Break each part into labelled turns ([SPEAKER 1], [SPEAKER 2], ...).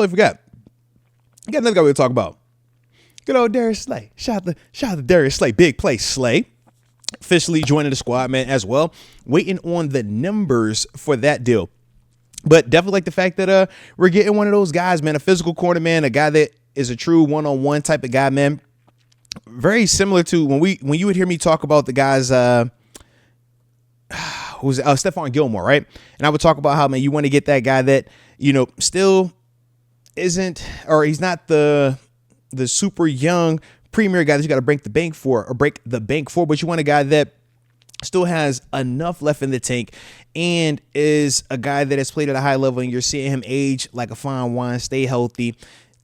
[SPEAKER 1] totally forgot. I got another guy we'll talk about. Good old Darius Slay. Shout out to Darius Slay. Big play Slay. Officially joining the squad, man, as well. Waiting on the numbers for that deal. But definitely like the fact that we're getting one of those guys, man, a physical corner, man, a guy that is a true one-on-one type of guy, man. Very similar to when you would hear me talk about the guys who's Stephon Gilmore, right? And I would talk about how, man, you want to get that guy that, you know, still isn't, or he's not the super young premier guy that you got to break the bank for, but you want a guy that still has enough left in the tank and is a guy that has played at a high level, and you're seeing him age like a fine wine, stay healthy,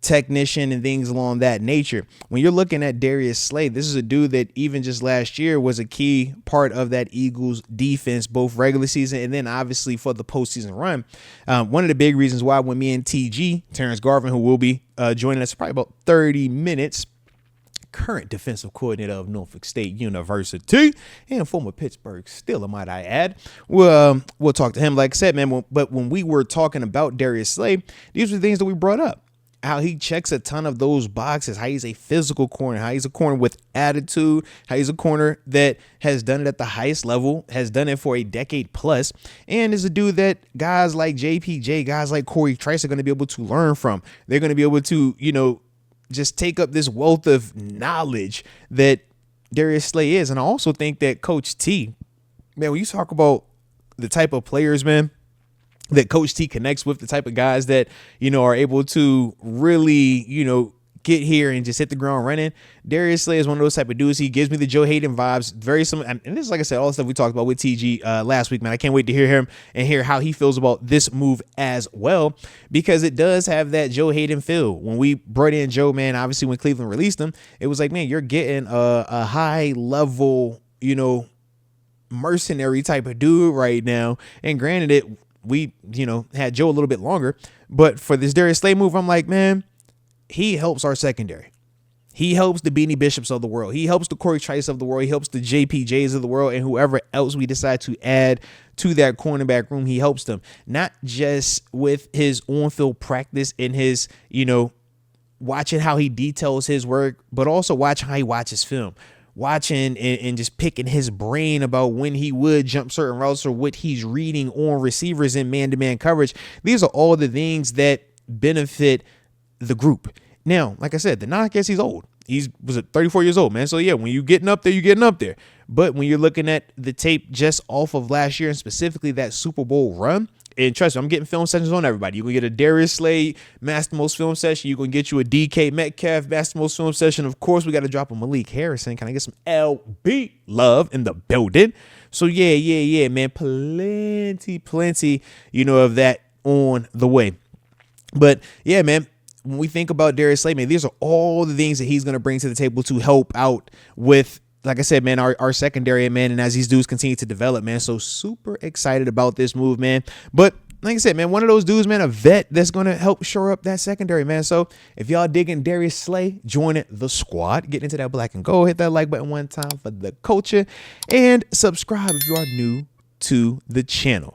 [SPEAKER 1] technician and things along that nature. When you're looking at Darius Slay, this is a dude that even just last year was a key part of that Eagles defense, both regular season and then obviously for the postseason run. One of the big reasons why when me and TG, Terrence Garvin, who will be joining us probably about 30 minutes, current defensive coordinator of Norfolk State University and former Pittsburgh Steelers, might I add. We'll talk to him, like I said, man. But when we were talking about Darius Slay, these were the things that we brought up. How he checks a ton of those boxes, how he's a physical corner, how he's a corner with attitude, how he's a corner that has done it at the highest level, has done it for a decade plus, and is a dude that guys like JPJ, guys like Corey Trice are going to be able to learn from. They're going to be able to, you know, just take up this wealth of knowledge that Darius Slay is. And I also think that Coach T, man, when you talk about the type of players, man, that Coach T connects with, the type of guys that, you know, are able to really, you know, get here and just hit the ground running. Darius Slay is one of those type of dudes. He gives me the Joe Hayden vibes, very similar. And this is, like I said, all the stuff we talked about with TG last week, man. I can't wait to hear him and hear how he feels about this move as well, because it does have that Joe Hayden feel. When we brought in Joe, man, obviously when Cleveland released him, it was like, man, you're getting a high level, you know, mercenary type of dude right now. And granted, we, you know, had Joe a little bit longer, but for this Darius Slay move, I'm like, man, he helps our secondary. He helps the Beanie Bishops of the world. He helps the Corey Trice of the world. He helps the JPJs of the world, and whoever else we decide to add to that cornerback room, he helps them. Not just with his on-field practice and his, you know, watching how he details his work, but also watch how he watches film. Watching and just picking his brain about when he would jump certain routes or what he's reading on receivers in man-to-man coverage. These are all the things that benefit the group. Now, like I said, the knock is he's old. Was 34 years old, man. So yeah, when you're getting up there, you're getting up there. But when you're looking at the tape just off of last year and specifically that Super Bowl run, and trust me, I'm getting film sessions on everybody. You're going to get a Darius Slay Master Most film session. You're going to get you a DK Metcalf Master Most film session. Of course, we got to drop a Malik Harrison. Can I get some LB love in the building? So yeah, man. Plenty, you know, of that on the way. But yeah, man, when we think about Darius Slay, man, these are all the things that he's going to bring to the table to help out with, like I said, man, our secondary, man, and as these dudes continue to develop, man. So super excited about this move, man. But like I said, man, one of those dudes, man, a vet that's going to help shore up that secondary, man. So if y'all digging Darius Slay, join the squad. Get into that black and gold. Hit that like button one time for the culture. And subscribe if you are new to the channel.